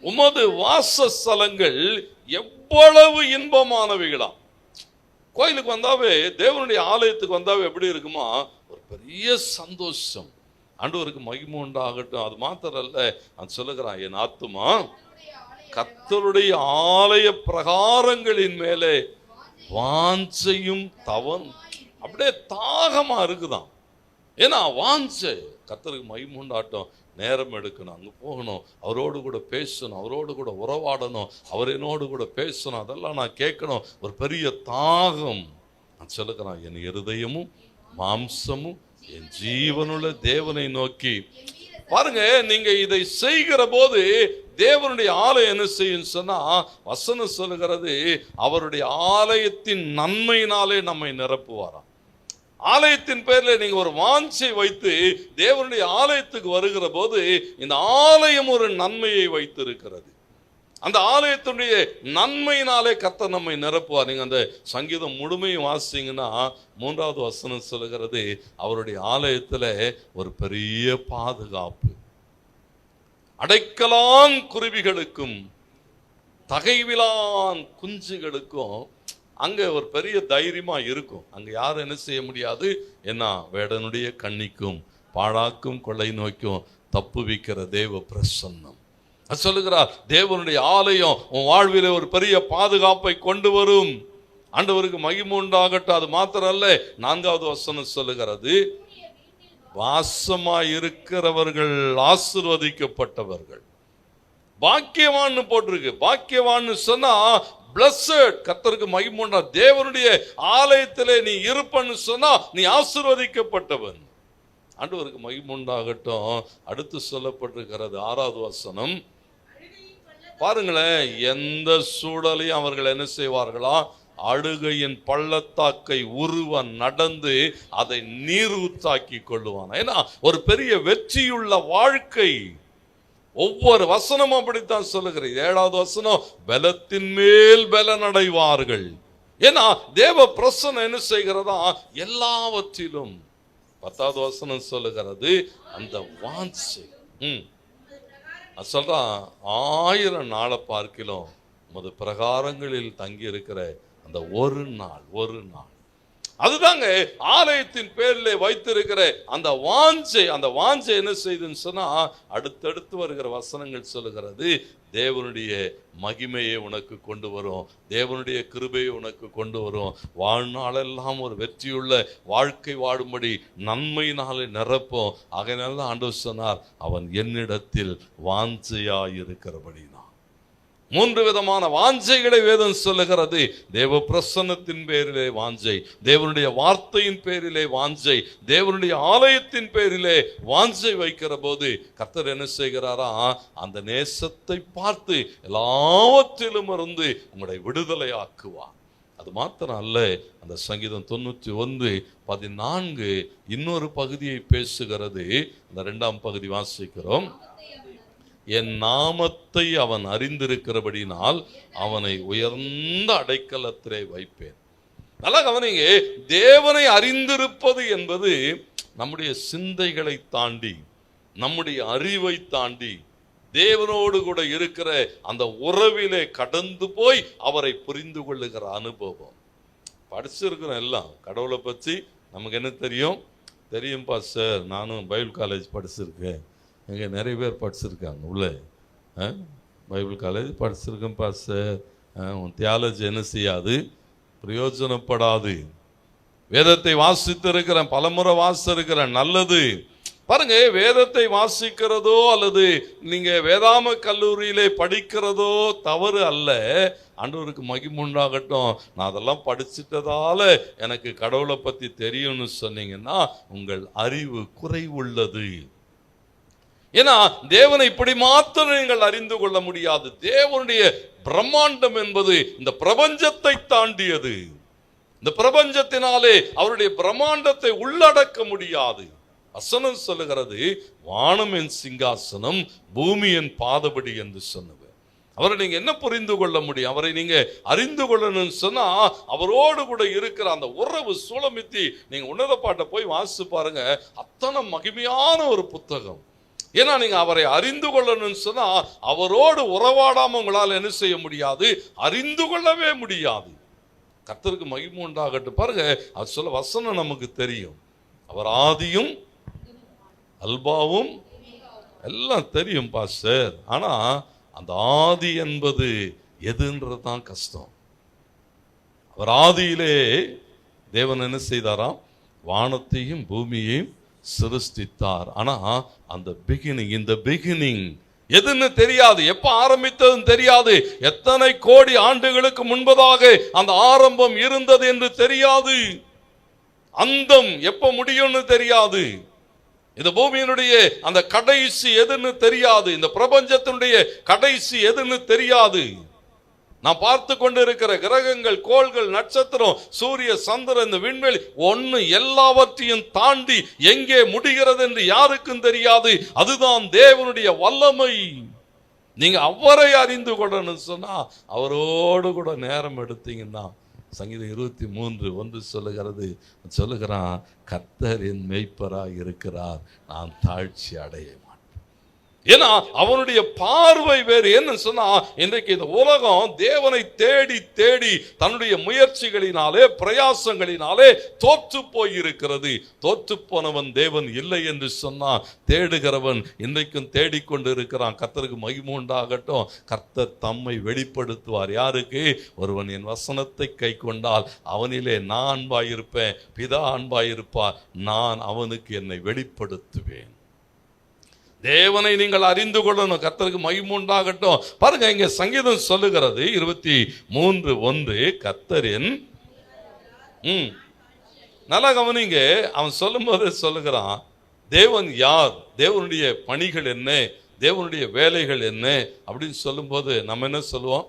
உமது வாசஸ்தலங்கள் எவ்வளவு இன்பமானவைகளாம். கோயிலுக்கு வந்தாவே, தேவனுடைய ஆலயத்துக்கு வந்தாவே எப்படி இருக்குமா, ஒரு பெரிய சந்தோஷம். ஆண்டவருக்கு மகிமை உண்டாகட்டும். அது மாத்திரம் அல்ல, நான் சொல்லுகிறான், என் ஆத்துமா கர்த்தருடைய ஆலய பிரகாரங்களின் மேலே வாஞ்சையும் தவம், அப்படியே தாகமா இருக்குதான். ஏன்னா வாஞ்சை. கர்த்தருக்கு மகிமை உண்டாட்டம், நேரம் எடுக்கணும், அங்கே போகணும், அவரோடு கூட பேசணும், அவரோடு கூட உறவாடணும், அவர் என்னோடு கூட பேசணும், அதெல்லாம் நான் கேட்கணும், ஒரு பெரிய தாகம். நான் சொல்லுகிறேன், என் இருதயமும் மாம்சமும் என் ஜீவனுள்ள தேவனை நோக்கி. பாருங்க, நீங்க இதை செய்கிற போது தேவனுடைய ஆலயம் என்ன செய்யும் சொன்னா, வசனம் சொல்லுகிறது, அவருடைய ஆலயத்தின் நன்மையினாலே நம்மை நிரப்புவாராம். ஆலயத்தின் பேர்ல நீங்க ஒரு வாஞ்சை வைத்து தேவனுடைய ஆலயத்துக்கு வருகிற போது, இந்த ஆலயம் ஒரு நன்மையை வைத்திருக்கிறது. அந்த ஆலயத்துடைய நன்மையினாலே கர்த்தர் நம்மை நிரப்புவார். நீங்க அந்த சங்கீதம் முழுமையும் வாசிங்கன்னா 3வது வசனம் சொல்லுகிறது, அவருடைய ஆலயத்துல ஒரு பெரிய பாதுகாப்பு, அடைக்கலான் குருவிகளுக்கும் தகைவிலான் குஞ்சுகளுக்கும் அங்க ஒரு பெரிய தைரியமா இருக்கும். அங்க யாரும் என்ன செய்ய முடியாது. என்ன, வேடனுடைய கண்ணிக்கும் பாழாக்கும் கொள்ளை நோய்க்கும் தப்புவிக்கிற தேவ பிரசன்னம். அது சொல்லுகிறார், தேவனுடைய ஆலயம் உன் வாழ்விலே ஒரு பெரிய பாதுகாப்பை கொண்டு வரும். ஆண்டவருக்கு மகிமை உண்டாகட்டும். அது மாத்திரம் அல்ல, 4வது வசனம் சொல்லுகிறது, வாசமாய் இருக்கிறவர்கள் ஆசீர்வதிக்கப்பட்டவர்கள், பாக்கியவான்னு போட்டிருக்கு. பாக்கியவான்னு சொன்னா பிளஸட். கர்த்தருக்கு மகிமை உண்டா. தேவனுடைய ஆலயத்திலே நீ இருப்பன்னு சொன்னா நீ ஆசீர்வதிக்கப்பட்டவன். ஆண்டவருக்கு மகிமை உண்டாகட்டும். அடுத்து சொல்லப்பட்டிருக்கிறது 6வது வசனம். பாருங்களேன், எந்த சூழலையும் அவர்கள் என்ன செய்வார்களா, அழுகையின் பள்ளத்தாக்கை உருவ நடந்து அதை நீரூத்தாக்கி கொள்ளுவான். ஏன்னா ஒரு பெரிய வெற்றியுள்ள வாழ்க்கை. ஒவ்வொரு வசனமும் அப்படித்தான் சொல்லுகிறது. 7வது வசனம், பலத்தின் மேல் பலன் அடைவார்கள். ஏன்னா தேவ பிரசன்னம் என்ன செய்கிறதா, எல்லாவற்றிலும். 10வது வசனம் சொல்லுகிறது, அந்த வாஞ்சை. சொல்றான், 1000 நாளை பார்க்கிலும் உமது பிரகாரங்களில் தங்கி இருக்கிற அந்த ஒரு நாள். அதுதாங்க ஆலயத்தின் பேரிலே வைத்திருக்கிற அந்த வாஞ்சை. அந்த வாஞ்சை என்ன செய்துன்னு சொன்னா, அடுத்தடுத்து வருகிற வசனங்கள் சொல்லுகிறது, தேவனுடைய மகிமையை உனக்கு கொண்டு வரும், தேவனுடைய கிருபையை உனக்கு கொண்டு வரும், வாழ்நாளெல்லாம் ஒரு வெற்றியுள்ள வாழ்க்கை வாழும்படி நன்மையினாலே நிரப்போம். ஆகையினால ஆண்டவர் சொன்னார், அவன் என்னிடத்தில் வாஞ்சையாயிருக்கிறபடினா. 3 விதமான வாஞ்சைகளை வேதம் சொல்லுகிறது. தேவ பிரசன்னத்தின் பேரிலே வாஞ்சை, தேவனுடைய வார்த்தையின் பேரிலே வாஞ்சை, தேவனுடைய ஆலயத்தின் பேரிலே வாஞ்சை வைக்கிற போது கர்த்தர் என்ன செய்கிறாரா, அந்த நேசத்தை பார்த்து எல்லாவற்றிலும் இருந்து உங்களை விடுதலை ஆக்குவார். அது மாத்திரம் அல்ல, அந்த சங்கீதம் 91:14 இன்னொரு பகுதியை பேசுகிறது. அந்த 2ஆம் பகுதி வாசிக்கிறோம். என் நாமத்தை அவன் அறிந்திருக்கிறபடினால் அவனை உயர்ந்த அடைக்கலத்திலே வைப்பேன். நல்லா கவனிங்க, தேவனை அறிந்திருப்பது என்பது நம்முடைய சிந்தைகளை தாண்டி, நம்முடைய அறிவை தாண்டி, தேவனோடு கூட இருக்கிற அந்த உறவிலே கடந்து போய் அவரை புரிந்து கொள்ளுகிற அனுபவம். படிச்சிருக்கிறோம் எல்லாம், கடவுளை பற்றி நமக்கு என்ன தெரியும்? தெரியும்பா சார், நானும் பைபிள் காலேஜ் படிச்சிருக்கேன். இங்கே நிறைய பேர் படிச்சிருக்காங்க உள்ளே. பைபிள் காலேஜ் படிச்சிருக்கேன் பாஸ்டர். உன் தியாலஜி என்ன செய்யாது, பிரயோஜனப்படாது. வேதத்தை வாசித்து இருக்கிறேன், பலமுறை வாசித்திருக்கிறேன், நல்லது. பாருங்க, வேதத்தை வாசிக்கிறதோ அல்லது நீங்க வேதாம கல்லூரியிலே படிக்கிறதோ தவறு அல்ல. ஆண்டவருக்கு மகிமை உண்டாகட்டும். நான் அதெல்லாம் படிச்சிட்டதால எனக்கு கடவுளை பற்றி தெரியும்னு சொன்னீங்கன்னா உங்கள் அறிவு குறைவுள்ளது. ஏன்னா தேவனை இப்படி மாத்திரம் நீங்கள் அறிந்து கொள்ள முடியாது. தேவனுடைய பிரம்மாண்டம் என்பது இந்த பிரபஞ்சத்தை தாண்டியது. இந்த பிரபஞ்சத்தினாலே அவருடைய பிரம்மாண்டத்தை உள்ளடக்க முடியாது. வசனம் சொல்லுகிறது, வானம் என் சிங்காசனம், பூமி என் பாதபடி என்று சொன்னவர். அவரை நீங்க என்ன புரிந்து கொள்ள முடியும்? அவரை நீங்க அறிந்து கொள்ளணும்னு சொன்னா அவரோடு கூட இருக்கிற அந்த உறவு சூழமித்தி. நீங்க உன்னத பாட்டை போய் வாசிச்சு பாருங்க, அத்தனை மகிமையான ஒரு புத்தகம். ஏன்னா நீங்க அவரை அறிந்து கொள்ளணும்னு சொன்னா அவரோடு உறவாடாம உங்களால் என்ன செய்ய முடியாது, அறிந்து கொள்ளவே முடியாது. கர்த்தருக்கு மகிமை உண்டாகட்டும். பாருங்க, அது சொல்ல வசனம் நமக்கு தெரியும். அவர் ஆதியும் அல்பாவும் எல்லாம் தெரியும் பாஸ்டர். ஆனா அந்த ஆதி என்பது எதுன்றது தான் கஷ்டம். அவர் ஆதியிலே தேவன் என்ன செய்தாராம், வானத்தையும் பூமியையும் சிருஷ்டித்தார். ஆனா அந்த பிகினிங், இந்த பிகினிங் எதுன்னு தெரியாது, எப்ப ஆரம்பித்ததுன்னு தெரியாது, எத்தனை கோடி ஆண்டுகளுக்கு முன்பதாக அந்த ஆரம்பம் இருந்தது என்று தெரியாது, அந்தம் எப்ப முடியும்னு தெரியாது, இந்த பூமியினுடைய அந்த கடைசி எதுன்னு தெரியாது, இந்த பிரபஞ்சத்தினுடைய கடைசி எதுன்னு தெரியாது. நான் பார்த்து கொண்டு இருக்கிற கிரகங்கள், கோள்கள், நட்சத்திரம், சூரிய, சந்திரன், இந்த விண்வெளி ஒன்னு எல்லாவற்றையும் தாண்டி எங்கே முடிகிறது என்று யாருக்கும் தெரியாது. அதுதான் தேவனுடைய வல்லமை. நீங்க அவரை அறிந்து கொள்ளணும் சொன்னா அவரோடு கூட நேரம் எடுத்தீங்கன்னா, சங்கீதம் 23:1 சொல்லுகிறான், கர்த்தர் என் மேய்ப்பராய் இருக்கிறார், நான் தாழ்ச்சி அடைய மாட்டேன். ஏன்னா அவனுடைய பார்வை வேறு. என்ன சொன்னா, இன்றைக்கு இந்த உலகம் தேவனை தேடி தேடி தன்னுடைய முயற்சிகளினாலே, பிரயாசங்களினாலே தோற்று போயிருக்கிறது. தோற்று போனவன் தேவன் இல்லை என்று சொன்னா, தேடுகிறவன் இன்றைக்கும் தேடிக்கொண்டு இருக்கிறான். கர்த்தருக்கு மகிமை உண்டாகட்டும். கர்த்தர் தம்மை வெளிப்படுத்துவார். யாருக்கு? ஒருவன் என் வசனத்தை கை கொண்டால் அவனிலே நான் அன்பாயிருப்பேன், பிதா அன்பாயிருப்பார், நான் அவனுக்கு என்னை வெளிப்படுத்துவேன். தேவனை நீங்கள் அறிந்து கொள்ளணும். கர்த்தருக்கு மகிமை உண்டாகட்டும். பாருங்க, இங்க சங்கீதம் சொல்லுகிறது 23:1, கர்த்தரின் நல்லா கவனிங்க. அவன் சொல்லும் போது சொல்லுகிறான், தேவன் யார், தேவனுடைய பணிகள் என்ன, தேவனுடைய வேலைகள் என்ன அப்படின்னு சொல்லும் போது நம்ம என்ன சொல்லுவோம்?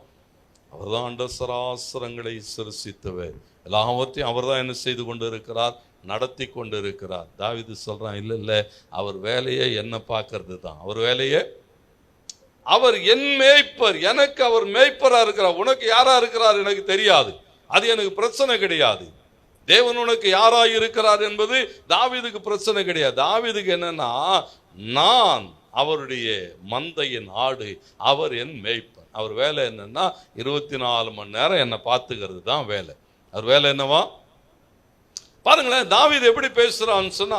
அவர்தான் அண்ட சராசரங்களை சிருஷ்டித்தவர், எல்லாவற்றையும் அவர் தான் என்ன செய்து கொண்டு இருக்கிறார், நடத்தி கொண்டு இருக்கிறார். தாவீது சொல்றான், இல்ல அவர் வேலையே என்ன பார்க்கறது தான். அவர் வேலையே, அவர் என் மேய்ப்பர், எனக்கு அவர் மேய்ப்பரா இருக்கிறார். உனக்கு யாரா இருக்கிறார் எனக்கு தெரியாது, அது எனக்கு பிரச்சனை கிடையாது. தேவன் உனக்கு யாரா இருக்கிறார் என்பது தாவீதுக்கு பிரச்சனை கிடையாது. தாவீதுக்கு என்னன்னா, நான் அவருடைய மந்தையின் ஆடு, அவர் என் மேய்ப்பர். அவர் வேலை என்னன்னா 24 மணி நேரம் என்னை பார்த்துக்கிறது தான் வேலை. அவர் வேலை என்னவா பாருங்களேன். தாவீது எப்படி பேசுறான்னு சொன்னா,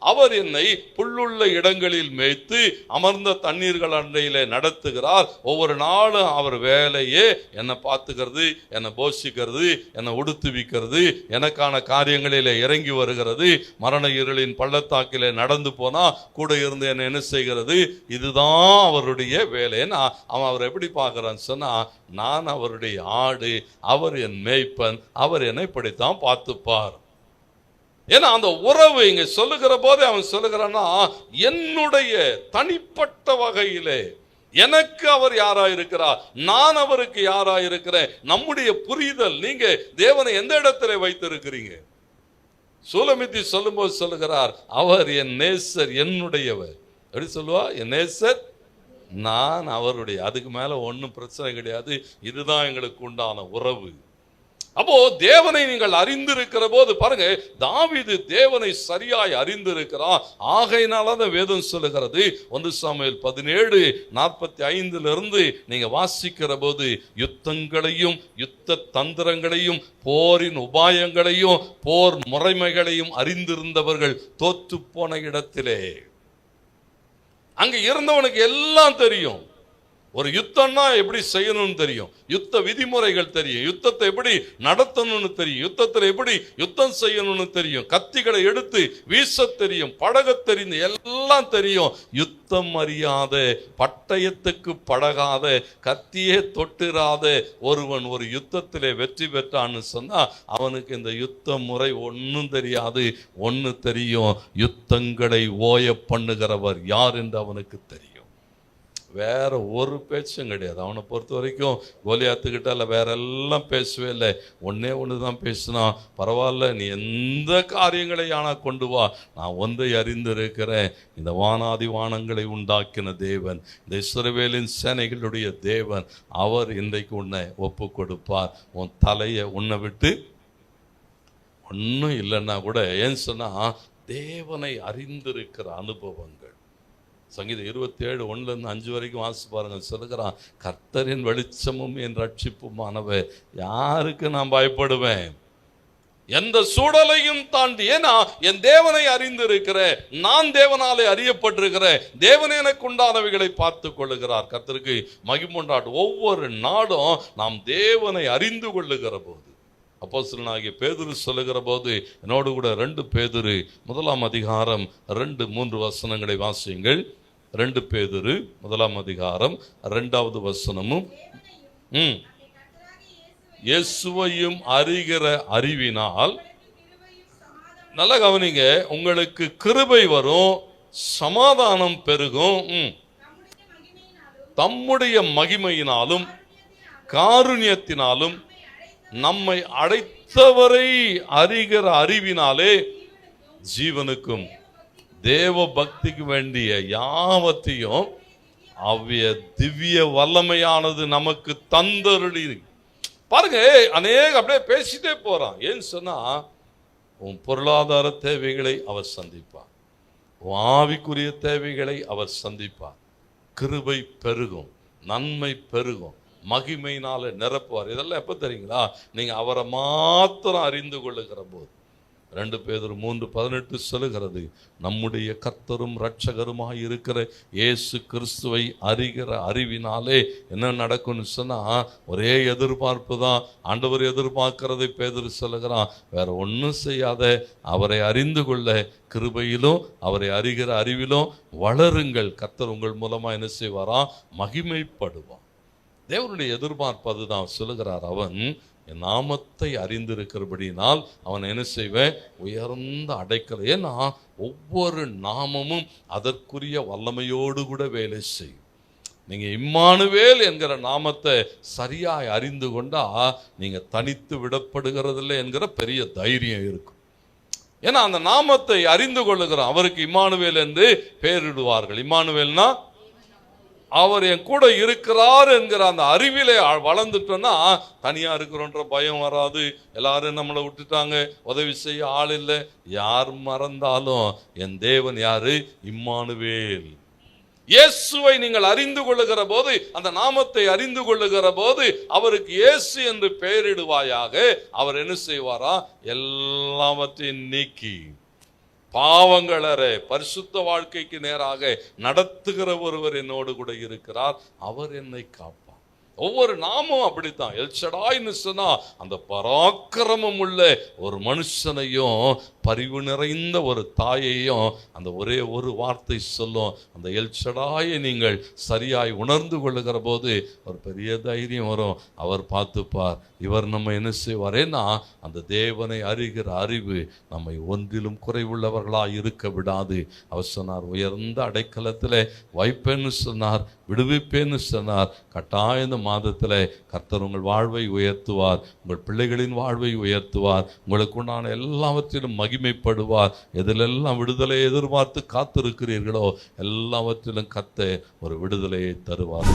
அவர் என்னை புல்லுள்ள இடங்களில் மேய்த்து அமர்ந்த தண்ணீர்கள் அண்டையிலே நடத்துகிறார். ஒவ்வொரு நாளும் அவர் வேலையே என்னை பார்த்துக்கிறது, என்னை போஷிக்கிறது, என்னை உடுத்துவிக்கிறது, எனக்கான காரியங்களிலே இறங்கி வருகிறது. மரண இருளின் பள்ளத்தாக்கிலே நடந்து போனா கூட இருந்து என்னை என்ன செய்கிறது, இதுதான் அவருடைய வேலை. அவன் அவர் எப்படி பார்க்கிறான்னு சொன்னா, நான் அவருடைய ஆடு, அவர் என் மேய்ப்பன், அவர் என்னை இப்படித்தான் பார்த்துப்பார். ஏன்னா அந்த உறவு இங்க சொல்லுகிற போது அவன் சொல்லுகிறான்னா, என்னுடைய தனிப்பட்ட வகையிலே எனக்கு அவர் யாரா இருக்கிறார், நான் அவருக்கு யாரா இருக்கிறேன். நம்முடைய புரிதல், நீங்க தேவனை எந்த இடத்துல வைத்திருக்கிறீங்க? சூலமித்தி சொல்லும் போது சொல்லுகிறார், அவர் என் நேசர், என்னுடையவர். எப்படி சொல்லுவா? என் நேசர், நான் அவருடைய. அதுக்கு மேல ஒன்றும் பிரச்சனை கிடையாது. இதுதான் எங்களுக்கு உண்டான உறவு. அப்போ தேவனை நீங்கள் அறிந்திருக்கிற போது பாருங்க, தாவீது தேவனை சரியாய் அறிந்திருக்கிறான். ஆகையினால வேதம் சொல்லுகிறது 1 சாமுவேல் 17:45 நீங்க வாசிக்கிற போது, யுத்தங்களையும் யுத்த தந்திரங்களையும் போரின் உபாயங்களையும் போர் முறைமைகளையும் அறிந்திருந்தவர்கள் தோற்று போன இடத்திலே, அங்க இருந்தவனுக்கு எல்லாம் தெரியும். ஒரு யுத்தம்னா எப்படி செய்யணும்னு தெரியும், யுத்த விதிமுறைகள் தெரியும், யுத்தத்தை எப்படி நடத்தணும்னு தெரியும், யுத்தத்தில் எப்படி யுத்தம் செய்யணும்னு தெரியும், கத்திகளை எடுத்து வீச தெரியும், படக தெரிந்து எல்லாம் தெரியும். யுத்தம் அறியாத, பட்டயத்துக்கு பழகாத, கத்தியே தொட்டிராத ஒருவன் ஒரு யுத்தத்திலே வெற்றி பெற்றான்னு சொன்னா, அவனுக்கு இந்த யுத்த முறை ஒன்றும் தெரியாது. ஒன்று தெரியும், யுத்தங்களை ஓய பண்ணுகிறவர் யார் என்று அவனுக்கு தெரியும். வேற ஒரு பேச்சும் கிடையாது. அவனை பொறுத்த வரைக்கும் கோலியாத்துக்கிட்ட இல்லை, வேற எல்லாம் பேசவே இல்லை. ஒன்னே ஒன்று தான் பேசினா, பரவாயில்ல நீ எந்த காரியங்களை ஆனால் கொண்டு வா, நான் ஒன்றை அறிந்திருக்கிறேன், இந்த வானாதி வானங்களை உண்டாக்கின தேவன், இந்த இஸ்ரவேலின் சேனைகளுடைய தேவன், அவர் இன்றைக்கு உன்னை ஒப்பு கொடுப்பார். உன் தலையை உன்னை விட்டு ஒன்றும் இல்லைன்னா கூட. ஏன்னு சொன்னா, தேவனை அறிந்திருக்கிற அனுபவங்கள். சங்கீதம் 27:1-5 வரைக்கும் வாசி பாருங்க. சொல்லுகிறான், கர்த்தரின் வெளிச்சமும் என் ரட்சிப்புமானவர், யாருக்கு நான் பயப்படுவேன்? எந்த சூழலையும் தாண்டி. ஏன்னா என் தேவனை அறிந்திருக்கிறேன், நான் தேவனாலே அறியப்பட்டிருக்கிறேன், தேவன் எனக்கு உண்டானவைகளை பார்த்து கொள்ளுகிறார். கர்த்தருக்கு மகிமை உண்டாகட்டும். ஒவ்வொரு நாடும் நாம் தேவனை அறிந்து கொள்ளுகிற போது, அப்போஸ்தலனாகிய பேதுரு சொல்லுகிற போது என்னோடு கூட 2 பேதுரு 1ஆம் அதிகாரம் 2-3 வசனங்களை வாசியுங்கள். 2 பேதுரு 1ஆம் அதிகாரம் 2வது வசனமும் இயேசுவையும் அறிகிற அறிவினால், நல்லா கவனிங்க, உங்களுக்கு கிருபை வரும், சமாதானம் பெருகும், தம்முடைய மகிமையினாலும் காருண்யத்தினாலும் நம்மை அழைத்தவரை அறிகிற அறிவினாலே ஜீவனுக்கும் தேவ பக்திக்கு வேண்டிய யாவத்தையும் அவ்விய திவ்ய வல்லமையானது நமக்கு தந்தருளி. பாருங்க, அநேக அப்படியே பேசிட்டே போறான். ஏன்னு சொன்னா, உன் பொருளாதார தேவைகளை அவர் சந்திப்பார், உன் ஆவிக்குரிய தேவைகளை அவர் சந்திப்பார். கிருபை பெருகும், நன்மை பெருகும், மகிமையினால நிரப்புவார். இதெல்லாம் எப்ப தெரியுங்களா? நீங்க அவரை மாத்திரம் அறிந்து கொள்ளுகிற போது. 2 பேதுரு 3:18 சொல்லுகிறது, நம்முடைய கர்த்தரும் இரட்சகருமாய் இருக்கிற இயேசு கிறிஸ்துவை அறிகிற அறிவினாலே என்ன நடக்கும்னு சொன்னா, ஒரே எதிர்பார்ப்பு தான். ஆண்டவர் எதிர்பார்க்கிறதை பேதுரு சொல்லுகிறான், வேற ஒன்றும் செய்யாத அவரை அறிந்து கொள்ள கிருபையிலும் அவரை அறிகிற அறிவிலும் வளருங்கள். கர்த்தர் உங்கள் மூலமா என்ன செய்வாரா? மகிமைப்படுவான். தேவனுடைய எதிர்பார்ப்பு அதுதான். சொல்லுகிறார், அவன் என் நாமத்தை அறிந்திருக்கிறபடினால் அவன் என்ன செய்வேன்? உயர்ந்த அடைக்கல. ஏன்னா ஒவ்வொரு நாமமும் அதற்குரிய வல்லமையோடு கூட வேலை செய்யும். நீங்க இம்மானுவேல் என்கிற நாமத்தை சரியாய் அறிந்து கொண்டா நீங்க தனித்து விடப்படுகிறதில்லை என்கிற பெரிய தைரியம் இருக்கும். ஏன்னா அந்த நாமத்தை அறிந்து கொள்ளுகிற அவருக்கு இம்மானுவேல் என்று பெயரிடுவார்கள். இம்மானுவேல்னா அவர் என் கூட இருக்கிறார் என்கிற அந்த அறிவிலே வளர்ந்துட்டோன்னா தனியா இருக்கிறோன்ற பயம் வராது. எல்லாரும் நம்மளை விட்டுட்டாங்க, உதவி செய்ய ஆள் இல்லை. யார் மறந்தாலும் என் தேவன் யாரு? இம்மானுவேல். இயேசுவை நீங்கள் அறிந்து கொள்ளுகிற போது, அந்த நாமத்தை அறிந்து கொள்ளுகிற போது அவருக்கு இயேசு என்று பெயரிடுவாயாக. அவர் என்ன செய்வாரா? எல்லாவற்றையும் நீக்கி பாவங்களற பரிசுத்த வாழ்க்கைக்கு நேராக நடத்துகிற ஒருவர் என்னோடு கூட இருக்கிறார், அவர் என்னை காப்பார். ஒவ்வொரு நாமும் அப்படித்தான். எல்ஷடாய்னு சொன்னா அந்த பராக்கிரமம் உள்ள ஒரு மனுஷனையும் பரிவு நிறைந்த ஒரு தாயையும் அந்த ஒரே ஒரு வார்த்தை சொல்லும். அந்த எல்ஷடாயை நீங்கள் சரியாய் உணர்ந்து கொள்ளுகிற போது ஒரு பெரிய தைரியம் வரும். அவர் பார்த்துப்பார், இவர் நம்ம என்ன செய்வார்? ஏன்னா அந்த தேவனை அறிகிற அறிவு நம்மை ஒன்றிலும் குறைவுள்ளவர்களாக இருக்க விடாது. அவர் சொன்னார், உயர்ந்த அடைக்கலத்தில் வைப்பேன்னு சொன்னார், விடுவிப்பேன்னு சொன்னார். கட்டாய இந்த மாதத்தில் கர்த்தர் உங்கள் வாழ்வை உயர்த்துவார், உங்கள் பிள்ளைகளின் வாழ்வை உயர்த்துவார், உங்களுக்கு உண்டான எல்லாவற்றிலும் மகிமைப்படுவார். எதிலெல்லாம் விடுதலை எதிர்பார்த்து காத்திருக்கிறீர்களோ எல்லாவற்றிலும் கர்த்தர் ஒரு விடுதலையை தருவார்.